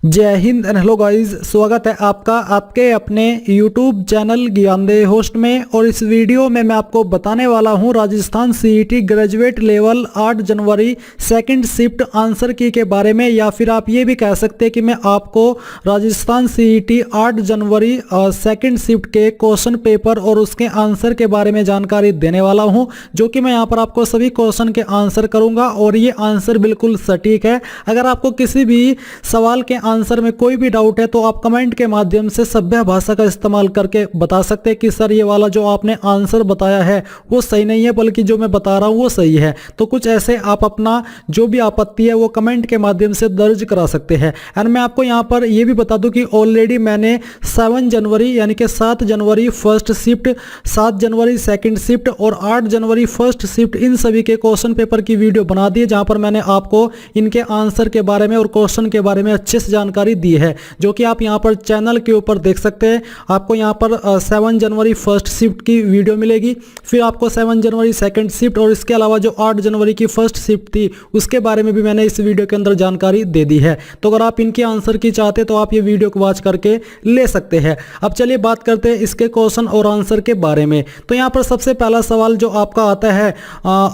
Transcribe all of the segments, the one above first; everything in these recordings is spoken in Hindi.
जय हिंद एंड हेलो गाइस, स्वागत है आपका आपके अपने YouTube चैनल ज्ञानदेह होस्ट में। और इस वीडियो में मैं आपको बताने वाला हूं राजस्थान सीईटी ग्रेजुएट लेवल 8 जनवरी सेकंड शिफ्ट आंसर की के बारे में, या फिर आप ये भी कह सकते हैं कि मैं आपको राजस्थान सीईटी 8 जनवरी सेकंड शिफ्ट के क्वेश्चन पेपर और उसके आंसर के बारे में जानकारी देने वाला हूं, जो कि मैं यहाँ पर आपको सभी क्वेश्चन के आंसर करूंगा और ये आंसर बिल्कुल सटीक है। अगर आपको किसी भी सवाल के आंसर में कोई भी डाउट है तो आप कमेंट के माध्यम से सभ्य भाषा का इस्तेमाल करके बता सकते हैं कि सर ये वाला जो आपने आंसर बताया है वो सही नहीं है, बल्कि जो मैं बता रहा हूँ वो सही है। तो कुछ ऐसे आप अपना जो भी आपत्ति है वो कमेंट के माध्यम से दर्ज करा सकते हैं। एंड मैं आपको यहाँ पर ये भी बता दूं कि ऑलरेडी मैंने 7 जनवरी यानी कि 7 जनवरी फर्स्ट शिफ्ट, 7 जनवरी सेकंड शिफ्ट और 8 जनवरी फर्स्ट शिफ्ट इन सभी के क्वेश्चन पेपर की वीडियो बना दी है, जहां पर मैंने आपको इनके आंसर के बारे में और क्वेश्चन के बारे में अच्छे से जानकारी दी है, जो कि आप यहां पर चैनल के ऊपर देख सकते हैं। आपको यहां पर 7 जनवरी फर्स्ट शिफ्ट की वीडियो मिलेगी, फिर आपको 7 जनवरी सेकंड शिफ्ट और इसके अलावा जो 8 जनवरी की फर्स्ट शिफ्ट थी उसके बारे में भी मैंने इस वीडियो के अंदर जानकारी दे दी है। तो अगर आप इनके आंसर की चाहते तो आप ये वीडियो को वॉच करके ले सकते हैं। अब चलिए बात करते हैं इसके क्वेश्चन और आंसर के बारे में। तो यहाँ पर सबसे पहला सवाल जो आपका आता है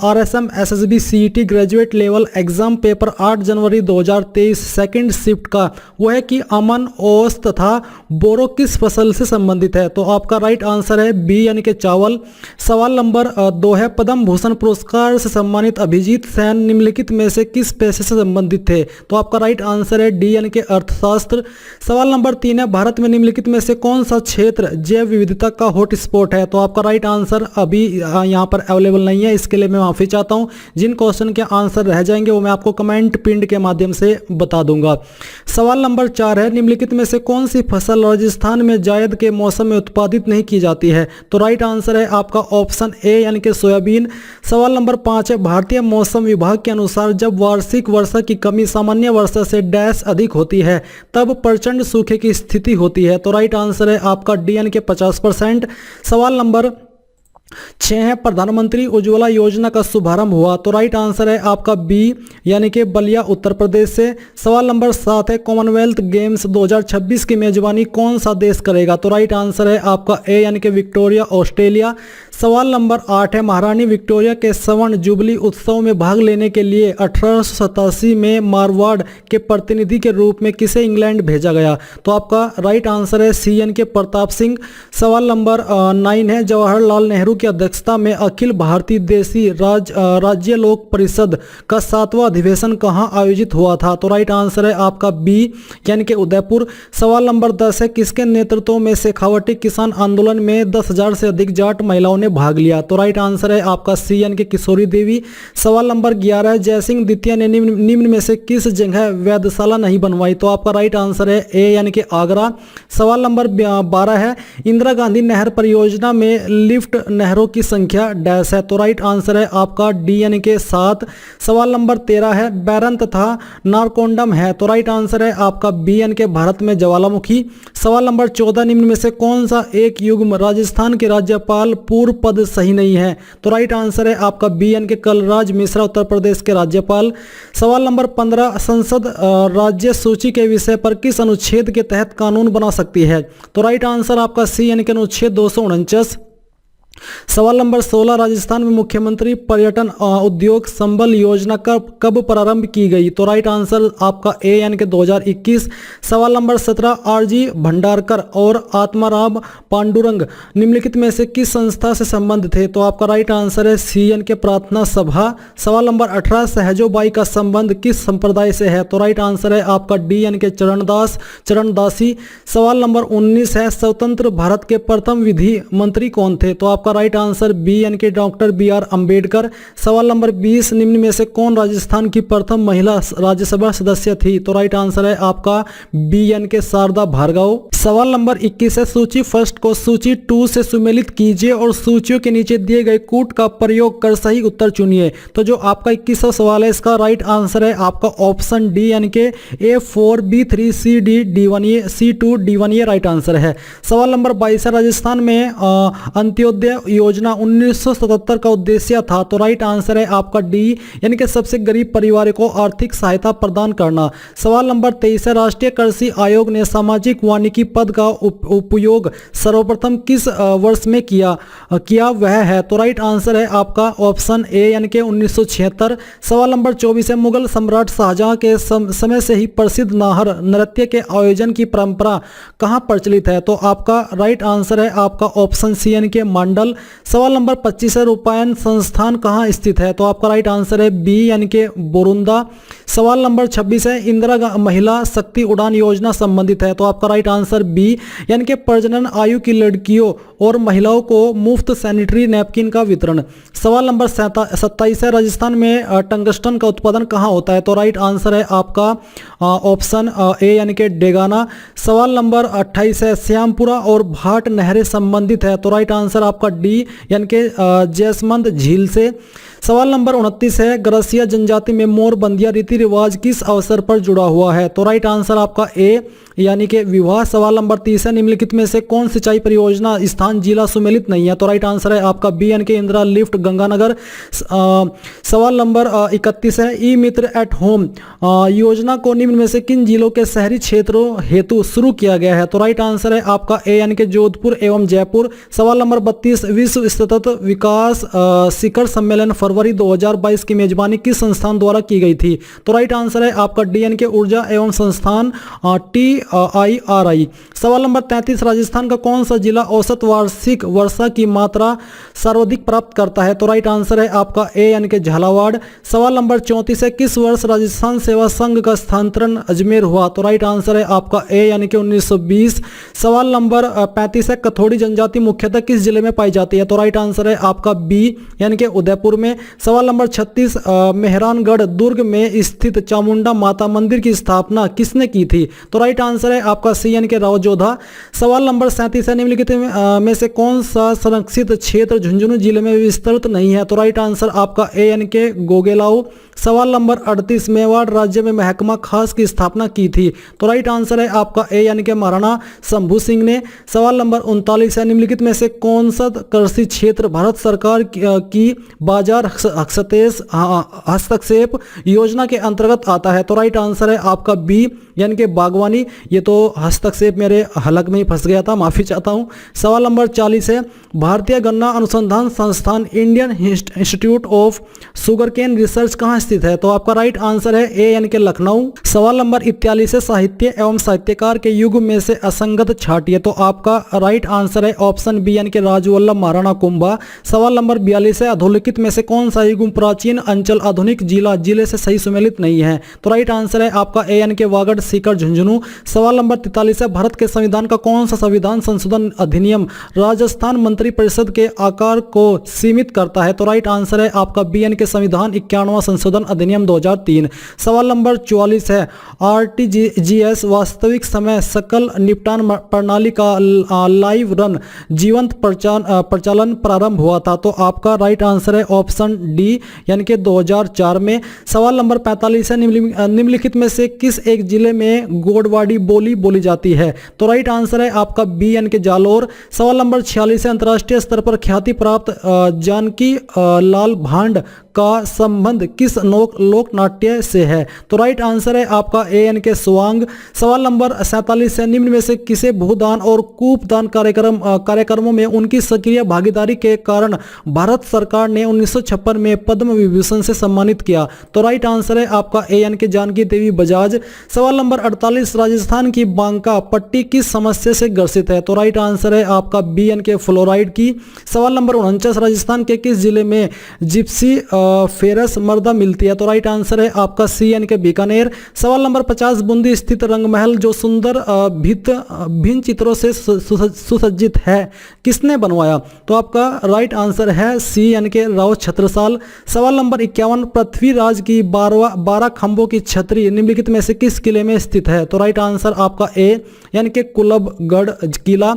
RSM SSB CET graduate level exam paper 8 जनवरी 2023 सेकंड शिफ्ट का, वो है कि अमन, ओस तथा बोरो किस फसल से संबंधित है। तो आपका राइट आंसर है बी यानी कि चावल। सवाल नंबर 2 है पद्म भूषण पुरस्कार से सम्मानित अभिजीत सेन निम्नलिखित में से किस पेशे से संबंधित थे। तो आपका राइट आंसर है डी यानी कि अर्थशास्त्र। सवाल नंबर 3 है भारत में निम्नलिखित में से कौन सा क्षेत्र जैव विविधता का हॉटस्पॉट है। तो आपका राइट आंसर अभी यहाँ पर अवेलेबल नहीं है, इसके लिए मैं माफी चाहता हूँ। जिन क्वेश्चन के आंसर रह जाएंगे वो मैं आपको कमेंट पिंड के माध्यम से बता दूंगा। सवाल नंबर 4 है निम्नलिखित में से कौन सी फसल राजस्थान में जायद के मौसम में उत्पादित नहीं की जाती है। तो राइट आंसर है आपका ऑप्शन ए यानी कि सोयाबीन। सवाल नंबर 5 है भारतीय मौसम विभाग के अनुसार जब वार्षिक वर्षा की कमी सामान्य वर्षा से डैश अधिक होती है तब प्रचंड सूखे की स्थिति होती है। तो राइट आंसर है आपका डी यानी कि 50%। सवाल नंबर 6 है प्रधानमंत्री उज्ज्वला योजना का शुभारंभ हुआ। तो राइट आंसर है आपका बी यानी कि बलिया उत्तर प्रदेश से। सवाल नंबर 7 है कॉमनवेल्थ गेम्स 2026 की मेजबानी कौन सा देश करेगा। तो राइट आंसर है आपका ए यानी कि विक्टोरिया ऑस्ट्रेलिया। सवाल नंबर 8 है महारानी विक्टोरिया के स्वर्ण जुबली उत्सव में भाग लेने के लिए 1887 में मारवाड़ के प्रतिनिधि के रूप में किसे इंग्लैंड भेजा गया। तो आपका राइट आंसर है सी यानी कि प्रताप सिंह। सवाल नंबर 9 है जवाहरलाल नेहरू की अध्यक्षता में अखिल भारतीय देशी राज्य लोक परिषद का 7वां अधिवेशन कहां आयोजित हुआ था। तो राइट आंसर है आपका बी यानी कि उदयपुर। सवाल नंबर 10 है किसके नेतृत्व में शेखावटी किसान आंदोलन में 10,000 से अधिक जाट महिलाओं ने भाग लिया। तो राइट आंसर है आपका सी यानी कि किशोरी देवी। सवाल नंबर 11 है जयसिंह द्वितीय ने निम्न में से किस जगह वेधशाला नहीं बनवाई। तो आपका राइट आंसर है ए यानी कि आगरा। सवाल नंबर 12 है इंदिरा गांधी नहर परियोजना में लिफ्ट नहरों की संख्या डैश है। तो राइट आंसर है आपका डी यानी कि 7। सवाल नंबर 13 है बैरन तथा नारकोंडम है। तो राइट आंसर है आपका बी यानी कि भारत में ज्वालामुखी। सवाल नंबर 14 निम्न में से कौन सा एक युग्म राजस्थान के राज्यपाल पूर्व पद सही नहीं है। तो राइट आंसर है आपका बी यानी कि कलराज मिश्रा उत्तर प्रदेश के राज्यपाल। सवाल नंबर 15 संसद राज्य सूची के विषय पर किस अनुच्छेद के तहत कानून बना सकती है। तो राइट आंसर आपका सी यानी कि अनुच्छेद 249। सवाल नंबर 16 राजस्थान में मुख्यमंत्री पर्यटन उद्योग संबल योजना कब प्रारंभ की गई। तो राइट आंसर आपका ए यानी कि 2021। सवाल नंबर 17 आरजी भंडारकर और आत्माराम पांडुरंग निम्नलिखित में से किस संस्था से संबंध थे। तो आपका राइट आंसर है सी यानी कि प्रार्थना सभा। सवाल नंबर 18 सहजोबाई का संबंध किस संप्रदाय से है। तो राइट आंसर है आपका डी यानी कि चरणदासी। सवाल नंबर 19 है स्वतंत्र भारत के प्रथम विधि मंत्री कौन थे। तो आपका राइट आंसर बी यानी कि डॉक्टर BR अम्बेडकर। सवाल नंबर 20 निम्न में से कौन राजस्थान की प्रथम महिला राज्यसभा सदस्य थी। तो राइट आंसर है आपका बी यानी कि शारदा भार्गव। सवाल नंबर 21 है सूची फर्स्ट को सूची 2 से सुमेलित कीजिए और सूचियों के नीचे दिए गए कूट का प्रयोग कर सही उत्तर चुनिए। तो जो आपका 21वां सवाल है इसका राइट आंसर है आपका ऑप्शन डी यानी कि A4 B3 CD D1 ये C2 D1 ये राइट आंसर है। सवाल नंबर 22 है राजस्थान में अंत्योदय योजना 1977 का उद्देश्य था? तो राइट आंसर है आपका डी, यानी कि सबसे गरीब परिवार को आर्थिक सहायता प्रदान करना। सवाल नंबर 23 है, राष्ट्रीय कृषि आयोग ने सामाजिक वानिकी पद का उपयोग सर्वप्रथम किस वर्ष में किया वह है? तो राइट आंसर है आपका ऑप्शन ए, यानी कि 1976। सवाल नंबर 24 है, मुगल सम्राट शाहजहां के समय से ही प्रसिद्ध नाहर नृत्य के आयोजन की परंपरा कहां प्रचलित है? तो आपका राइट आंसर है आपका ऑप्शन सी, यानी कि मंडल। सवाल नंबर 25 है, रूपायन संस्थान कहां स्थित है? तो आपका राइट आंसर है बी, यानी कि बोरुंदा। सवाल नंबर 26 है, इंदिरा महिला शक्ति उड़ान योजना संबंधित है? तो आपका राइट आंसर बी, यानी कि प्रजनन आयु की लड़कियों और महिलाओं को मुफ्त सैनिटरी नैपकिन का वितरण। सवाल नंबर 27 है, राजस्थान में टंगस्टन का उत्पादन कहां होता है? तो राइट आंसर है आपका ऑप्शन ए, यानी कि डेगाना। सवाल नंबर 28 है, श्यामपुरा और भाट नहरें संबंधित है? तो राइट आंसर आपका डी, यानी कि जैसमंद झील से। सवाल नंबर 29 है, गरसिया जनजाति में मोरबंदिया रीति रिवाज किस अवसर पर जुड़ा हुआ है? तो राइट आंसर आपका ए, यानी कि विवाह। सवाल नंबर 30 है, निम्नलिखित में से कौन सिंचाई परियोजना स्थान जिला सुमेलित नहीं है? तो राइट आंसर है आपका बी, यानी कि इंदिरा लिफ्ट गंगानगर। सवाल नंबर 31 है, ई मित्र एट होम योजना को निम्न में से किन जिलों के शहरी क्षेत्रों हेतु शुरू किया गया है? तो राइट आंसर है आपका ए, यानी कि जोधपुर एवं जयपुर। सवाल नंबर 32, विश्व सतत विकास शिखर सम्मेलन फरवरी 2022 की मेजबानी किस संस्थान द्वारा की गई थी? तो राइट आंसर है आपका डी, यानी कि ऊर्जा एवं संस्थान TIRI। सवाल नंबर 33, राजस्थान का कौन सा जिला औसत वार्षिक वर्षा की मात्रा सर्वाधिक प्राप्त करता है? तो राइट आंसर है आपका ए, यानी कि झालावाड़। सवाल नंबर 34 है, किस वर्ष राजस्थान सेवा संघ का स्थानांतरण अजमेर हुआ? तो राइट आंसर है आपका ए, यानी कि 1920। सवाल नंबर 35 है, कथोड़ी जनजाति मुख्यतः किस जिले में पाई जाती है? तो राइट आंसर है आपका बी, यानी कि उदयपुर में। सवाल नंबर 36, मेहरानगढ़ दुर्ग में स्थित चामुंडा माता मंदिर की स्थापना किसने की थी? तो राइट आंसर है आपका सी, यानी कि राव जोधा। सवाल नंबर 37 है, निम्नलिखित में से कौन सा संरक्षित क्षेत्र झुंझुनू जिले में विस्तृत नहीं है? तो राइट आंसर आपका ए, यानी कि गोगेलाऊ। सवाल नंबर 38, मेवाड़ राज्य में महकमा खास की स्थापना की थी? तो राइट आंसर है आपका ए, यानी कि महाराणा शंभू सिंह ने। सवाल नंबर 39 है, निम्नलिखित में से कौन सा कृषि क्षेत्र भारत सरकार की बाजार हस्तक्षेप योजना के अंतर्गत आता है? तो राइट आंसर है आपका बी, यानी कि बागवानी। ये तो हस्तक्षेप मेरे हलक में ही फंस गया था, माफी चाहता हूं। सवाल नंबर 40 है, भारतीय गन्ना अनुसंधान संस्थान Indian Institute of Sugarcane Research कहां स्थित है? तो आपका राइट आंसर है ए, यानी कि लखनऊ। सवाल नंबर 41 है, साहित्य एवं साहित्यकार के युग में से असंगत छाटिए? तो आपका राइट आंसर है ऑप्शन बी, यानी कि राजवल्लभ महाराणा कुंभा। सवाल नंबर 42 है, अधोलिखित में से कौन सा युग प्राचीन अंचल आधुनिक जिले से सही सुमेलित नहीं है? तो राइट आंसर है आपका ए, यानी कि वागड़ सीकर झुंझुनू। सवाल नंबर 43 है, भारत के संविधान का कौन सा संविधान संशोधन अधिनियम राजस्थान मंत्रिपरिषद के आकार को सीमित करता है? तो राइट आंसर है आपका बी, यानी कि संविधान 51वां संशोधन अधिनियम 2003। सवाल नंबर 44 है, RTGS वास्तविक समय सकल निपटान प्रणाली का लाइव रन जीवंत प्रचालन प्रारंभ हुआ था? तो आपका राइट आंसर है ऑप्शन डी, यानी कि 2004 में। सवाल नंबर 45 है, निम्नलिखित में से किस एक जिले में गोडवाड़ी बोली जाती है? तो राइट आंसर है आपका बी, यानी कि जालोर। सवाल नंबर 46 है, अंतर्राष्ट्रीय स्तर पर ख्याति प्राप्त जानकी लाल भांड का संबंध किस लोक नाट्य से है? तो राइट आंसर है आपका ए, यानी कि स्वांग। सवाल नंबर 47 है, निम्न में से किसे भूदान और कूपदान कार्यक्रमों में उनकी सक्रिय भागीदारी के कारण भारत सरकार ने 1956 में पद्म विभूषण से सम्मानित किया? तो राइट आंसर है आपका ए, यानी कि जानकी देवी बजाज। सवाल नंबर 48, राजस्थान की बांका पट्टी किस समस्या से ग्रसित है? तो राइट आंसर है आपका बी, यानी कि फ्लोराइड की। सवाल नंबर 49, राजस्थान के किस जिले में जिप्सी फेरस मर्दा मिलती है? तो राइट आंसर है आपका सी, यानी कि बीकानेर। सवाल नंबर 50, बूंदी स्थित रंगमहल जो सुंदर भिन्न चित्रों से सुसज्जित है किसने बनवाया? तो आपका राइट आंसर है सी, यानी कि राव छत्र साल। सवाल नंबर 51, पृथ्वीराज की 12 खंभों की छतरी निम्नलिखित में से किस किले में स्थित है? तो राइट आंसर आपका ए यानी कि कुलबगढ़ किला।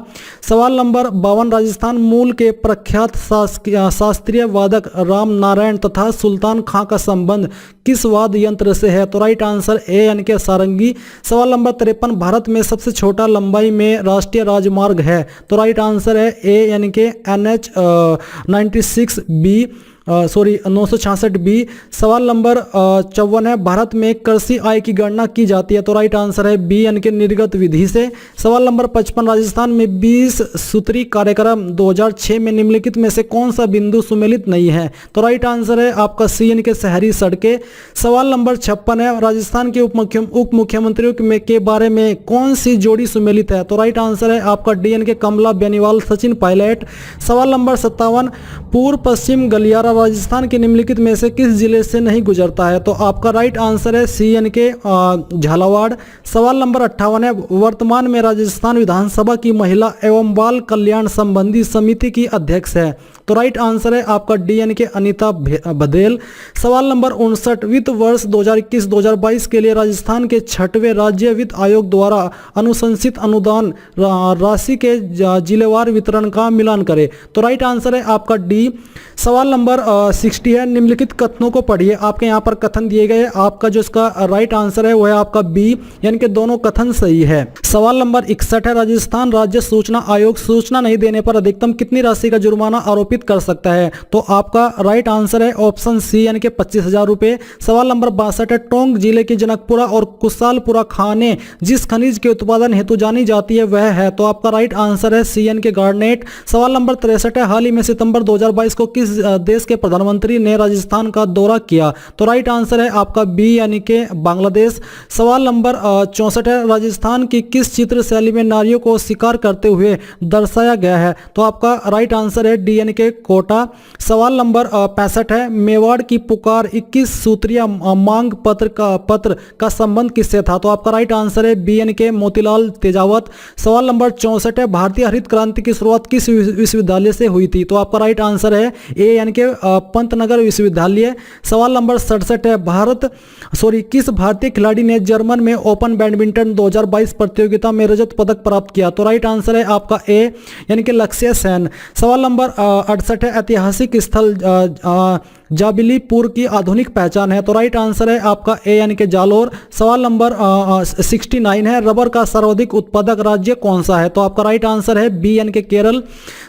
सवाल नंबर 52, राजस्थान मूल के प्रख्यात शास्त्रीय वादक राम नारायण तथा सुल्तान खां का संबंध किस वाद्य यंत्र से है? तो राइट आंसर ए यानी कि सारंगी। सवाल नंबर 53, भारत में सबसे छोटा लंबाई में राष्ट्रीय राजमार्ग है? तो राइट आंसर है ए यानी कि NH 96B 966B। सवाल नंबर 54 है, भारत में कृषि आय की गणना की जाती है? तो राइट आंसर है बी यानी कि निर्गत विधि से। सवाल नंबर 55, राजस्थान में 20 सूत्री कार्यक्रम 2006 में निम्नलिखित में से कौन सा बिंदु सुमेलित नहीं है? तो राइट आंसर है आपका सी यानी कि शहरी सड़कें। सवाल नंबर 56 है, राजस्थान के उप मुख्यमंत्रियों के बारे में कौन सी जोड़ी सुमेलित है? तो राइट आंसर है आपका डी यानी कि कमला बेनीवाल सचिन पायलट। सवाल नंबर 57, पूर्व पश्चिम गलियारा राजस्थान के निम्नलिखित में से किस जिले से नहीं गुजरता है? तो आपका राइट आंसर है सी यानी कि झालावाड़। सवाल नंबर 58 है, वर्तमान में राजस्थान विधानसभा की महिला एवं बाल कल्याण संबंधी समिति की अध्यक्ष है? तो राइट आंसर है आपका डी यानी कि अनीता बघेल। सवाल नंबर 59, वित्त वर्ष 2021-2022 के लिए राजस्थान के 6वें राज्य वित्त आयोग द्वारा अनुशंसित अनुदान राशि के जिलेवार वितरण का मिलान करें? तो राइट आंसर है आपका डी। सवाल नंबर 60 है, निम्नलिखित कथनों को पढ़िए। आपके यहाँ पर कथन दिए गए, आपका जो इसका राइट आंसर है वो है आपका बी यानी कि दोनों कथन सही है। सवाल नंबर 61 है, राजस्थान राज्य सूचना आयोग सूचना नहीं देने पर अधिकतम कितनी राशि का जुर्माना आरोपित कर सकता है? तो आपका राइट आंसर है ऑप्शन सी यानी कि 25,000 रुपए। सवाल नंबर 62 है, टोंक जिले के जनकपुरा और कुशालपुरा खाने जिस खनिज के उत्पादन हेतु जानी जाती है वह है? तो आपका राइट आंसर है सी यानी कि गार्नेट। सवाल नंबर 63 है, हाल ही में सितंबर 2022 को किस देश के प्रधानमंत्री ने राजस्थान का दौरा किया? तो राइट आंसर है आपका बी यानी कि बांग्लादेश। सवाल नंबर 64 है, राजस्थान की किस चित्र शैली में नारियों को शिकार करते हुए दर्शाया गया है? तो आपका राइट आंसर है डी यानी कि कोटा। सवाल नंबर 65 है, मेवाड़ की पुकार 21 सूत्रीय मांग पत्र का संबंध किससे था? तो आपका राइट आंसर है बी यानी कि मोतीलाल तेजावत। सवाल नंबर 64 है, भारतीय हरित क्रांति की शुरुआत किस विश्वविद्यालय से हुई थी? तो आपका राइट आंसर है ए यानी कि पंतनगर विश्वविद्यालय। सवाल नंबर 67 है, किस भारतीय खिलाड़ी ने जर्मन में ओपन बैडमिंटन 2022 प्रतियोगिता में रजत पदक प्राप्त किया? तो राइट आंसर है आपका ए यानी कि लक्ष्य सेन। सवाल नंबर 68 है, ऐतिहासिक स्थल जाबिलीपुर की आधुनिक पहचान है? तो राइट आंसर है आपका ए यानी कि जालोर। सवाल नंबर 69 है, रबर का सर्वाधिक उत्पादक राज्य कौन सा है? तो आपका राइट आंसर है बी यानी कि केरल।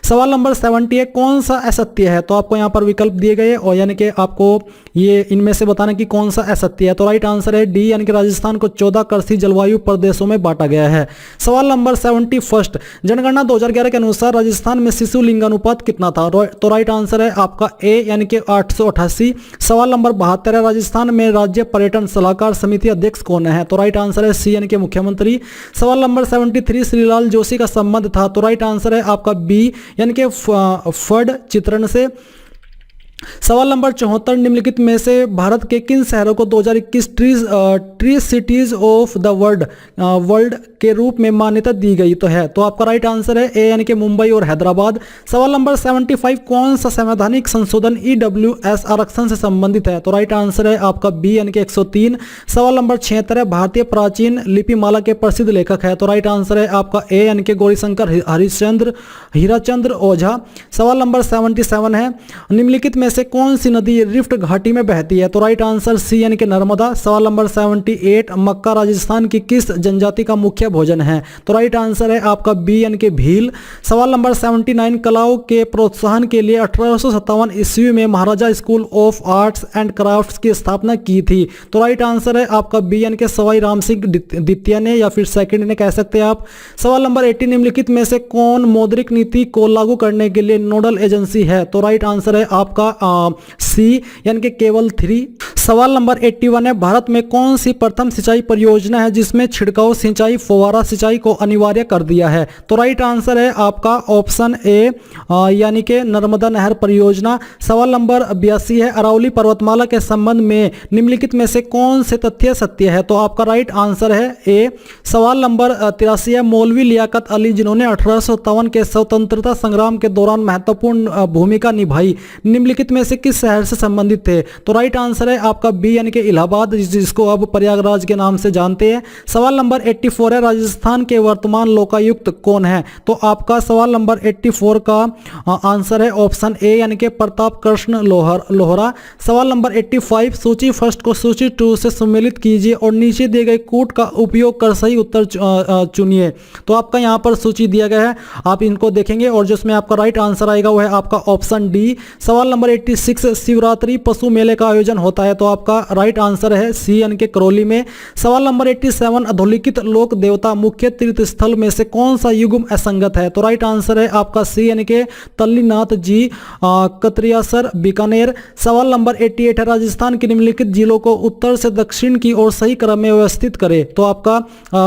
सवाल नंबर 70 है, कौन सा असत्य है? तो आपको यहाँ पर विकल्प दिए गए और यानी कि आपको ये इनमें से बताना कि कौन सा असत्य है। तो राइट आंसर है डी यानी कि राजस्थान को 14 कृषि जलवायु प्रदेशों में बांटा गया है। सवाल नंबर 71, जनगणना 2011 के अनुसार राजस्थान में शिशु लिंगानुपात कितना था? तो राइट आंसर है आपका ए यानी कि 888। सवाल नंबर 72 है, राजस्थान में राज्य पर्यटन सलाहकार समिति अध्यक्ष कौन है? तो राइट आंसर है सी यानी कि मुख्यमंत्री। सवाल नंबर 73, श्रीलाल जोशी का संबंध था? तो राइट आंसर है आपका बी यानी कि फड चित्रण से। सवाल नंबर 74, निम्नलिखित में से भारत के किन शहरों को 2021 tree cities of the world के रूप में मान्यता दी गई तो है? तो आपका राइट आंसर है ए यानी कि मुंबई और हैदराबाद। सवाल नंबर 75, कौन सा संवैधानिक संशोधन EWS आरक्षण से संबंधित है? तो राइट आंसर है आपका बी यानी कि 103। सवाल नंबर 76 है, भारतीय प्राचीन लिपिमाला के प्रसिद्ध लेखक है? तो राइट आंसर है आपका ए यानी कि गौरीशंकर हीराचंद्र ओझा। सवाल नंबर 77 है, निम्नलिखित में से कौन सी नदी रिफ्ट घाटी में बहती है? तो राइट आंसर सी यानी कि नर्मदा। सवाल नंबर 78, मक्का राजस्थान की किस जनजाति का मुख्य भोजन है? तो राइट आंसर है आपका बी यानी कि भील। सवाल नंबर 79, कलाओं के प्रोत्साहन के लिए 1857 ईस्वी में Maharaja school of arts and crafts की स्थापना की थी? तो राइट आंसर है आपका बी यानी कि सवाई राम सिंह द्वितीय ने या फिर सेकंड ने कह सकते हैं आप। सवाल नंबर 80, निम्नलिखित में से कौन मौद्रिक नीति को लागू करने के लिए नोडल एजेंसी है? तो राइट आंसर है आपका सी यानी कि केवल 3। सवाल नंबर 81 है, भारत में कौन सी प्रथम सिंचाई परियोजना है जिसमें छिड़काव सिंचाई फव्वारा सिंचाई को अनिवार्य कर दिया है? तो राइट आंसर है आपका ऑप्शन ए यानी कि नर्मदा नहर परियोजना। सवाल नंबर 82 है, अरावली पर्वतमाला के संबंध में निम्नलिखित में से कौन से तथ्य सत्य है? तो आपका राइट आंसर है ए। सवाल नंबर 83 है, मौलवी लियाकत अली जिन्होंने 1857 के स्वतंत्रता संग्राम के दौरान महत्वपूर्ण भूमिका निभाई, निम्नलिखित निम्नलिखित में से किस शहर से संबंधित थे? तो राइट आंसर है आपका बी यानी कि इलाहाबाद, जिसको अब प्रयागराज के नाम से जानते हैं। सवाल नंबर 84 है, राजस्थान के वर्तमान लोकायुक्त कौन है? तो आपका सवाल नंबर 84 का आंसर है ऑप्शन ए यानी कि प्रताप कृष्ण लोहरा। सवाल नंबर 85, सूची फर्स्ट को सूची 2 से सम्मिलित कीजिए और नीचे दिए गए कूट का उपयोग कर सही उत्तर चुनिए। तो आपका यहाँ पर सूची दिया गया है, आप इनको देखेंगे और जिसमें आपका राइट आंसर आएगा वो है आपका ऑप्शन डी। सवाल नंबर 86, शिवरात्रि पशु मेले का आयोजन होता है? तो आपका राइट आंसर है सी यानी कि करौली में। सवाल नंबर 87, अधोलिखित लोक देवता मुख्य तीर्थ स्थल में से कौन सा युग्म असंगत है? तो राइट आंसर है आपका सी यानी कि तल्लीनाथ जी कतरियासर बीकानेर। सवाल नंबर 88 है, राजस्थान के निम्नलिखित जिलों को उत्तर से दक्षिण की ओर सही क्रम में व्यवस्थित करें? तो आपका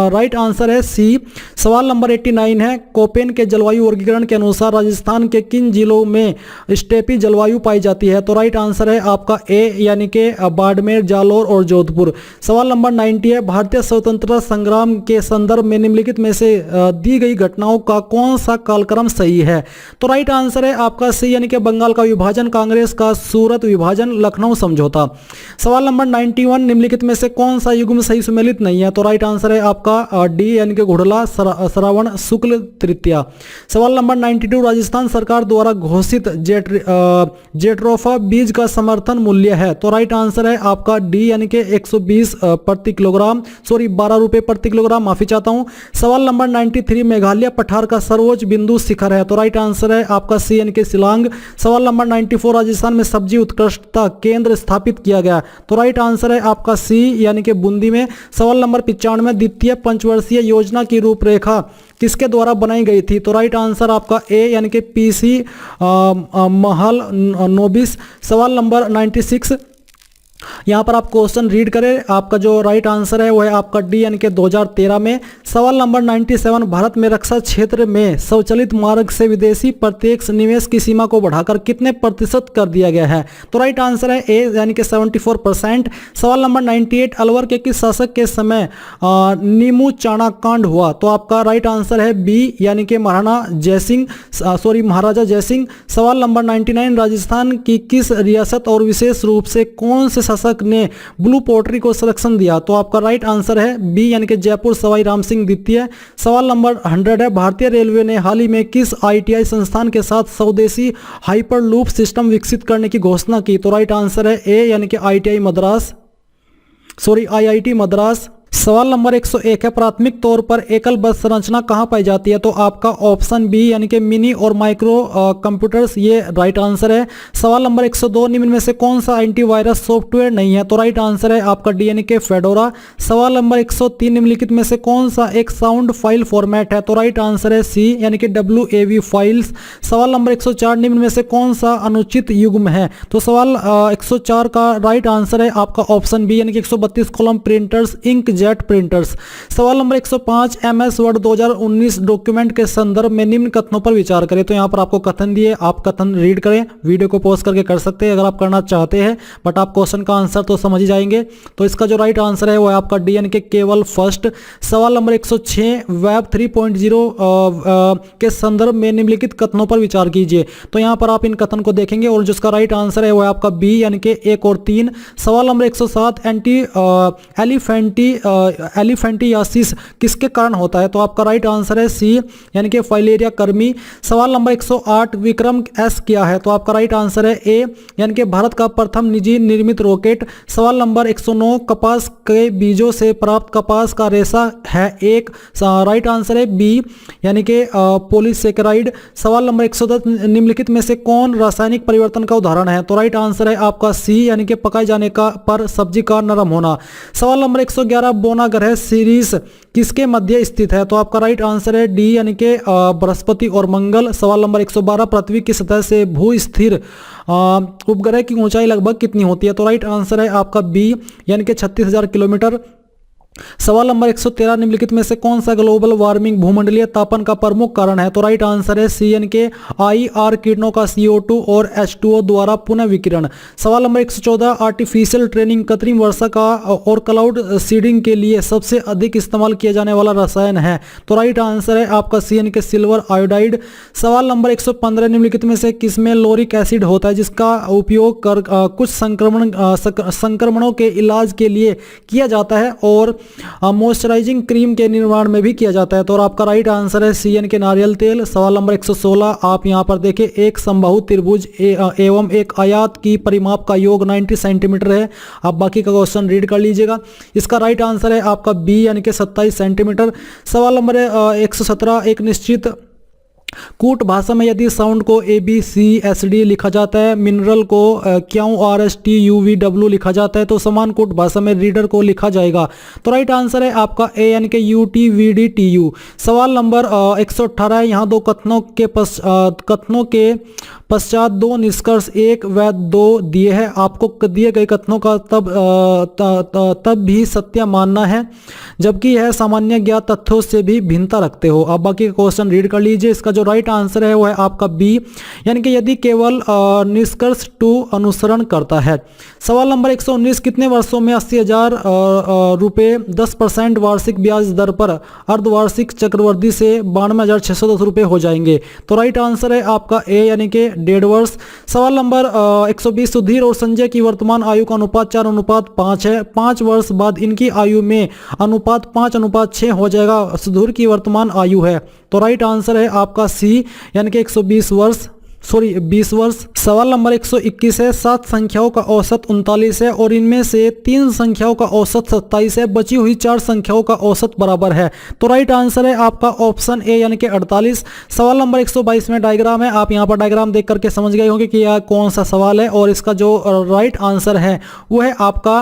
राइट आंसर है सी। सवाल नंबर 89 है, कोपेन के जलवायु वर्गीकरण के अनुसार राजस्थान के किन जिलों में स्टेपी जलवायु पाई जाती है? तो राइट आंसर है आपका ए यानी कि बाड़मेर, जालौर और जोधपुर। सवाल नंबर 90 है, भारतीय स्वतंत्रता संग्राम के संदर्भ में निम्नलिखित में से दी गई घटनाओं का कौन सा कालक्रम सही है? तो राइट आंसर है आपका सी यानी कि बंगाल का विभाजन, कांग्रेस का सूरत विभाजन, लखनऊ समझौता। सवाल नंबर 91, निम्नलिखित में से कौन सा युग्म सही सुमेलित नहीं है? तो राइट आंसर है आपका डी यानी कि घुड़ला श्रावण शुक्ल तृतीया। सवाल नंबर 92, राजस्थान सरकार द्वारा घोषित जेट्रोफा बीज का समर्थन मूल्य है? तो राइट आंसर है आपका डी यानी कि 120 प्रति किलोग्राम, सॉरी 12 रुपए प्रति किलोग्राम, माफी चाहता हूं। सवाल नंबर 93, मेघालय पठार का सर्वोच्च बिंदु शिखर है? तो राइट आंसर है आपका सी यानी कि शिलांग। सवाल नंबर 94, राजस्थान में सब्जी उत्कृष्टता केंद्र स्थापित किया गया? तो राइट आंसर है आपका सी यानी कि बूंदी में। सवाल नंबर 95, द्वितीय पंचवर्षीय योजना की रूपरेखा किसके द्वारा बनाई गई थी? तो राइट आंसर आपका ए यानी कि पीसी महल नोबिस। सवाल नंबर 96, यहाँ पर आप क्वेश्चन रीड करें, आपका जो राइट आंसर है वो है आपका डी यानी कि 2013 में। सवाल नंबर 97, भारत में रक्षा क्षेत्र में स्वचालित मार्ग से विदेशी प्रत्यक्ष निवेश की सीमा को बढ़ाकर कितने प्रतिशत कर दिया गया है? तो राइट आंसर है ए यानी कि 74%। सवाल नंबर 98, अलवर के किस शासक के समय नीमू चाणा कांड हुआ? तो आपका राइट आंसर है बी यानी कि महाराजा जयसिंह। सवाल नंबर 99, राजस्थान की किस रियासत और विशेष रूप से कौन से शासक ने ब्लू पोर्ट्री को संरक्षण दिया? तो आपका राइट आंसर है बी यानी कि जयपुर सवाई राम सिंह द्वितीय। सवाल नंबर 100 है, भारतीय रेलवे ने हाल ही में किस आईटीआई संस्थान के साथ स्वदेशी हाइपरलूप सिस्टम विकसित करने की घोषणा की? तो राइट आंसर है ए यानी कि आईआईटी मद्रास। सवाल नंबर 101 है, प्राथमिक तौर पर एकल बस संरचना कहाँ पाई जाती है? तो आपका ऑप्शन बी यानी कि मिनी और माइक्रो कंप्यूटर्स, ये राइट आंसर है। सवाल नंबर 102, निम्न में से कौन सा एंटीवायरस सॉफ्टवेयर नहीं है? तो राइट आंसर है आपका डी यानी कि फेडोरा। सवाल नंबर 103, निम्नलिखित में से कौन सा एक साउंड फाइल फॉर्मेट है? तो राइट आंसर है सी यानी कि WAV फाइल्स। सवाल नंबर 104, निम्न में से कौन सा अनुचित युग्म है? तो सवाल 104 का राइट आंसर है आपका ऑप्शन बी यानी कि 132 column printers, inkjet printers. सवाल नंबर 105, MS वर्ड 2019 डॉक्यूमेंट के संदर्भ में निम्न कथनों पर विचार करें। तो यहाँ पर आपको कथन दिए, आप कथन रीड करें, वीडियो को पॉज करके कर सकते हैं अगर आप करना चाहते हैं, बट आप क्वेश्चन का आंसर तो समझ ही जाएंगे। तो इसका जो राइट आंसर है वो है आपका डी यानी कि केवल फर्स्ट। सवाल नंबर 106, वेब 3.0 के संदर्भ में निम्नलिखित कथनों पर विचार कीजिए। तो यहाँ पर आप इन कथन को देखेंगे और जिसका राइट आंसर है वो है आपका बी यानी कि 1 और 3। सवाल नंबर 107, एलिफेंटियासिस किसके कारण होता है? तो आपका राइट आंसर है सी यानी कि फाइलेरिया कर्मी। सवाल नंबर 108, विक्रम एस क्या है? तो आपका राइट आंसर है ए यानी कि भारत का प्रथम निजी निर्मित रॉकेट। सवाल नंबर 109, कपास के बीजों से प्राप्त कपास का रेशा है एक, राइट आंसर है बी यानी कि पॉलीसेकेराइड। सवाल नंबर 110, निम्नलिखित में से कौन रासायनिक परिवर्तन का उदाहरण है? तो राइट आंसर है आपका सी यानी कि पकाए जाने का पर सब्जी का नरम होना। सवाल नंबर 111, बोना ग्रह सीरीज किसके मध्य स्थित है? तो आपका राइट आंसर है डी यानी कि बृहस्पति और मंगल। सवाल नंबर 112, पृथ्वी की सतह से भू स्थिर उपग्रह की ऊंचाई लगभग कितनी होती है? तो राइट आंसर है आपका बी यानी कि 36,000 किलोमीटर। सवाल नंबर 113, निम्नलिखित में से कौन सा ग्लोबल वार्मिंग भूमंडलीय तापन का प्रमुख कारण है? तो राइट आंसर है CN के IR किरणों का CO2 और H2O द्वारा पुनः विकिरण। सवाल नंबर 114, आर्टिफिशियल ट्रेनिंग कृत्रिम वर्षा का और क्लाउड सीडिंग के लिए सबसे अधिक इस्तेमाल किया जाने वाला रसायन है? तो राइट आंसर है आपका CN के सिल्वर आयोडाइड। सवाल नंबर 115, निम्नलिखित में से किसमें लोरिक एसिड होता है जिसका उपयोग कर कुछ संक्रमणों के इलाज के लिए किया जाता है और मॉइस्चराइजिंग क्रीम के निर्माण में भी किया जाता है? तो और आपका राइट आंसर है CN के नारियल तेल। सवाल नंबर 116, आप यहां पर देखें, एक समबाहु त्रिभुज एवं एक आयत की परिमाप का योग 90 सेंटीमीटर है। आप बाकी का क्वेश्चन रीड कर लीजिएगा। इसका राइट आंसर है आपका B यानी कि 27 सेंटीमीटर। सवाल नंबर 117, एक निश्चित कूट भाषा में यदि साउंड को ABCSD लिखा जाता है, मिनरल को QRSTUVW लिखा जाता है, तो समान कूट भाषा में रीडर को लिखा जाएगा? तो राइट आंसर है आपका A यानी कि UTVDTU। सवाल नंबर 118, यहाँ दो कथनों के पश्चात दो निष्कर्ष 1 व 2 दिए हैं। आपको दिए गए कथनों का तब भी सत्य मानना है जबकि यह सामान्य ज्ञात तथ्यों से भी भिन्नता रखते हो। आप बाकी का क्वेश्चन रीड कर लीजिए। इसका जो राइट आंसर है वो है आपका B यानी कि यदि केवल निष्कर्ष 2 अनुसरण करता है। सवाल नंबर 119, कितने वर्षों में 80,000 रुपये 10% वार्षिक ब्याज दर पर अर्धवार्षिक चक्रवृद्धि से 92,610 रुपये हो जाएंगे? तो राइट आंसर है आपका A यानी कि 1.5 वर्ष। सवाल नंबर 120, सुधीर और संजय की वर्तमान आयु का अनुपात 4:5 है। 5 वर्ष बाद इनकी आयु में अनुपात 5:6 हो जाएगा। सुधीर की वर्तमान आयु है। तो राइट आंसर है आपका C यानी कि 20 वर्ष। सवाल नंबर 121 है, 7 संख्याओं का औसत 39 है और इनमें से 3 संख्याओं का औसत 27 है। बची हुई 4 संख्याओं का औसत बराबर है। तो राइट आंसर है आपका ऑप्शन A यानी कि 48। सवाल नंबर 122 में डायग्राम है। आप यहां पर डायग्राम देख करके समझ गए होंगे कि यह कौन सा सवाल है और इसका जो राइट आंसर है वो है आपका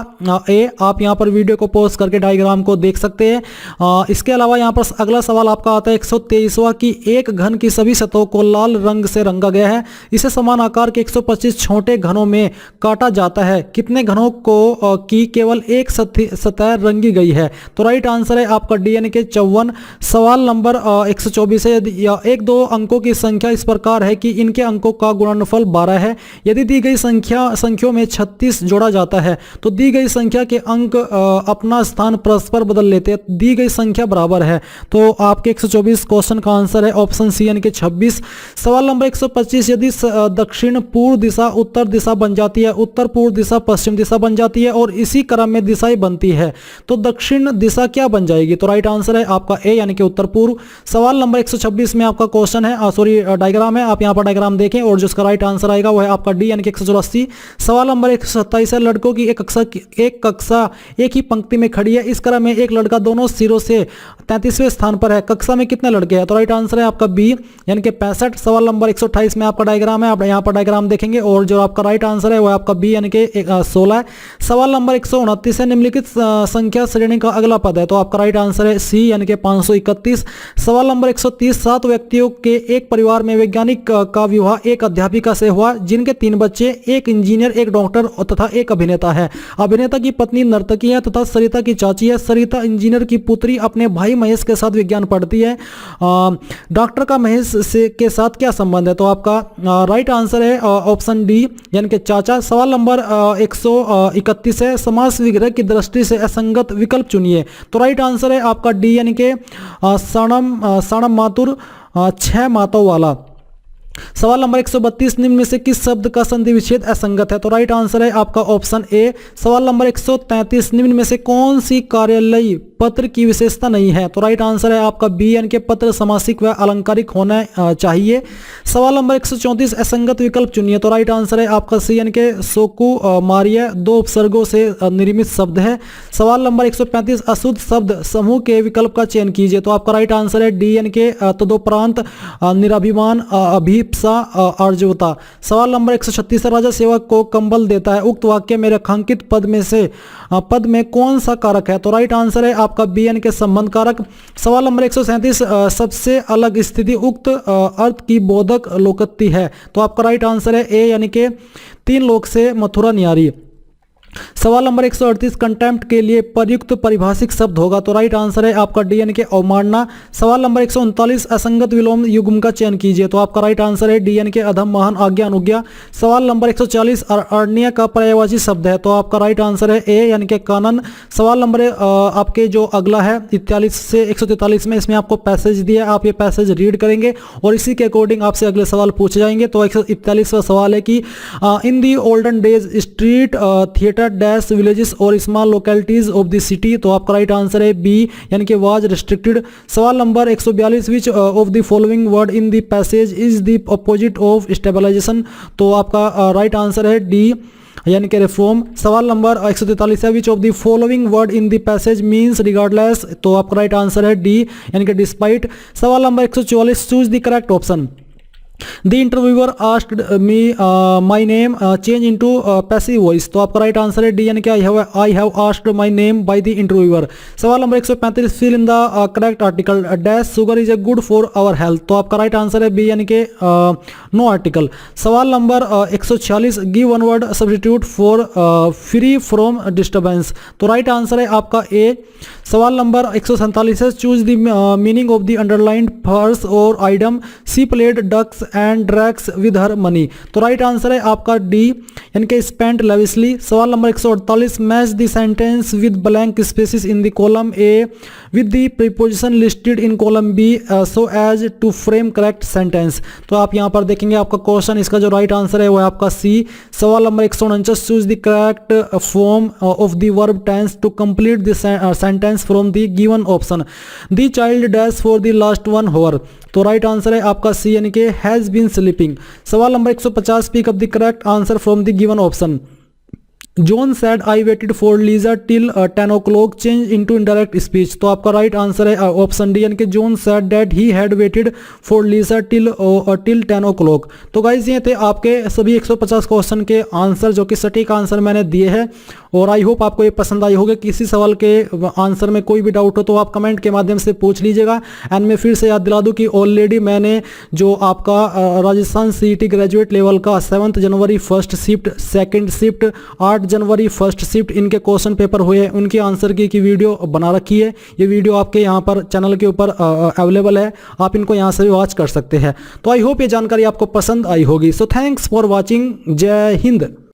A। आप यहां पर वीडियो को पॉज करके डायग्राम को देख सकते हैं। इसके अलावा यहां पर अगला सवाल आपका आता है 123वां की एक घन की सभी सतहों को लाल रंग से रंगा गया है। इसे समान आकार के 125 छोटे घनों में काटा जाता है। कितने घनों को की केवल एक सतह रंगी गई है? तो राइट आंसर है आपका D यानी कि 54। सवाल नंबर 124 है, यदि 1-2 अंकों की संख्या इस प्रकार है कि इनके अंकों का गुणनफल 12 है। यदि दी गई संख्याओं में 36 जोड़ा जाता है तो दी गई संख्या के अंक अपना स्थान परस्पर बदल लेते हैं। दी गई संख्या बराबर है। तो आपके 124 क्वेश्चन का आंसर है ऑप्शन C यानी कि 26। सवाल नंबर 125, यदि दक्षिण पूर्व दिशा उत्तर दिशा बन जाती है, उत्तर पूर्व दिशा पश्चिम दिशा बन जाती है और इसी क्रम में दिशाएं बनती है तो दक्षिण दिशा क्या बन जाएगी? तो राइट आंसर है आपका A यानी कि उत्तर पूर्व। सवाल नंबर 126 में आपका क्वेश्चन है डायग्राम है। आप यहां पर डायग्राम देखें और जिसका राइट आंसर आएगा वो है आपका D यानी कि 184। सवाल नंबर 127 है, लड़कों की एक कक्षा एक ही पंक्ति में खड़ी है। इस क्रम में एक लड़का दोनों सिरों से 33वें स्थान पर है। कक्षा में कितने लड़के हैं? तो राइट आंसर है आपका B यानी कि 65। सवाल नंबर 128 में आपका डायग्राम है। आप यहां पर डायग्राम देखेंगे और जो आपका राइट आंसर है वो आपका B यानी कि 16 है। सवाल नंबर 129 है, निम्नलिखित संख्या श्रेणी का अगला पद है। तो आपका राइट आंसर है C यानी कि 531। सवाल नंबर 130, 7 व्यक्तियों के एक परिवार में वैज्ञानिक का विवाह एक अध्यापिका से हुआ जिनके 3 बच्चे, एक इंजीनियर, एक डॉक्टर तथा एक अभिनेता है। अभिनेता की पत्नी नर्तकी है तथा सरिता की चाची है। सरिता इंजीनियर की पुत्री अपने भाई महेश के साथ विज्ञान पढ़ती है। डॉक्टर का महेश के साथ क्या संबंध है? तो आपका राइट आंसर है ऑप्शन D यानी कि चाचा। सवाल नंबर 131 है, समास विग्रह की दृष्टि से असंगत विकल्प चुनिए। तो राइट आंसर है आपका D यानी कि सणम मातुर 6 माताओं वाला। सवाल नंबर 132, निम्न में से किस शब्द का संधि विच्छेद असंगत है? तो राइट आंसर है आपका ऑप्शन A। सवाल नंबर 133, निम्न में से कौन सी कार्यालयीय पत्र की विशेषता नहीं है? तो राइट आंसर है आपका B यानी कि पत्र समासिक व अलंकारिक होना चाहिए। सवाल नंबर 134, असंगत विकल्प चुनिए। तो राइट आंसर है आपका C यानी कि सोकु मारिया 2 उपसर्गों से निर्मित शब्द है। सवाल नंबर 135, अशुद्ध शब्द समूह के विकल्प का चयन कीजिए। तो आपका राइट आंसर है D यानी कि तदोपरांत, निराभिमान, अभिप्सा, अर्जवता। सवाल नंबर 136, राजा सेवक को कंबल देता है। उक्त वाक्य में रेखांकित पद में कौन सा कारक है? तो राइट आंसर है आपका B यानी कि संबंध कारक। सवाल नंबर 137, सबसे अलग स्थिति उक्त अर्थ की बोधक लोकोक्ति है। तो आपका राइट आंसर है A यानी कि 3 लोक से मथुरा न्यारी। सवाल नंबर 138 कंटेम्प्ट के लिए प्रयुक्त परिभाषिक शब्द होगा, तो राइट आंसर है आपका डी यानी कि अवमानना। सवाल नंबर 139 असंगत विलोम युग्म का चयन कीजिए, तो आपका राइट आंसर है डी यानी कि अधम, महान, आज्ञा, अनुज्ञा। सवाल नंबर 140 अरण्य का पर्यायवाची शब्द है, तो आपका राइट आंसर है ए यानी कि कानन। सवाल नंबर आपके जो अगला है 43 से 143 में, इसमें आपको पैसेज दिया है, आप ये पैसेज रीड करेंगे और इसी के अकॉर्डिंग आपसे अगले सवाल पूछे जाएंगे। तो 141वां सवाल है कि in the olden days street theatre dash villages और small localities of the city, तो आपका राइट आंसर है बी यानी कि वाज रिस्ट्रिक्टेड। सवाल नंबर 142 which of the following word in the passage is the opposite of stabilisation, तो आपका राइट आंसर है डी यानी कि रिफॉर्म। सवाल नंबर 143 है विच of the following word in the passage means regardless, तो आपका राइट आंसर है डी यानी कि डिस्पाइट। सवाल number 144 choose the correct option. The interviewer asked me my name change into passive voice, तो आपका राइट आंसर है डी यानी कि I have asked my name by the interviewer। सवाल number 135 fill in the correct article dash sugar is a good for our health, तो आपका राइट आंसर है बी यानी कि नो आर्टिकल। सवाल number 146 give one word substitute for free from disturbance, तो राइट आंसर है आपका ए। सवाल नंबर 147 है choose the meaning of the underlined words और item C played ducks and drakes with her money, तो राइट आंसर है आपका डी यानी कि स्पेंट लेविसली। सवाल नंबर 148 match the sentence with blank spaces in the column A with the preposition listed in column B so as to frame correct sentence, तो आप यहां पर देखेंगे आपका क्वेश्चन, इसका जो राइट आंसर है वो है आपका सी। सवाल नंबर 149 choose the correct form of the verb tense to complete the sentence from the given option. The child dash for the last one hour, तो राइट आंसर है आपका सी यानी कि हैज बीन स्लीपिंग। सवाल नंबर 150 pick up the correct answer from the given option. John said I waited for Lisa till 10 o'clock change into indirect speech, तो आपका राइट आंसर है ऑप्शन डी यानी कि John sad that he had weighted for Lisa till 10 o'clock। तो गाइज ये थे आपके सभी 150 क्वेश्चन के आंसर, जो कि सटीक आंसर मैंने दिए हैं, और आई होप आपको ये पसंद आई होगी। किसी सवाल के आंसर में कोई भी डाउट हो तो आप कमेंट के माध्यम से पूछ लीजिएगा। एंड मैं फिर से याद दिला दूं कि ऑलरेडी मैंने जो आपका राजस्थान सीईटी ग्रेजुएट लेवल का 7 जनवरी फर्स्ट शिफ्ट, सेकंड शिफ्ट, 8 जनवरी फर्स्ट शिफ्ट इनके क्वेश्चन पेपर हुए हैं, उनके आंसर की वीडियो बना रखी है। ये वीडियो आपके यहाँ पर चैनल के ऊपर अवेलेबल है, आप इनको यहाँ से भी वॉच कर सकते हैं। तो आई होप ये जानकारी आपको पसंद आई होगी। So thanks for watching. जय हिंद।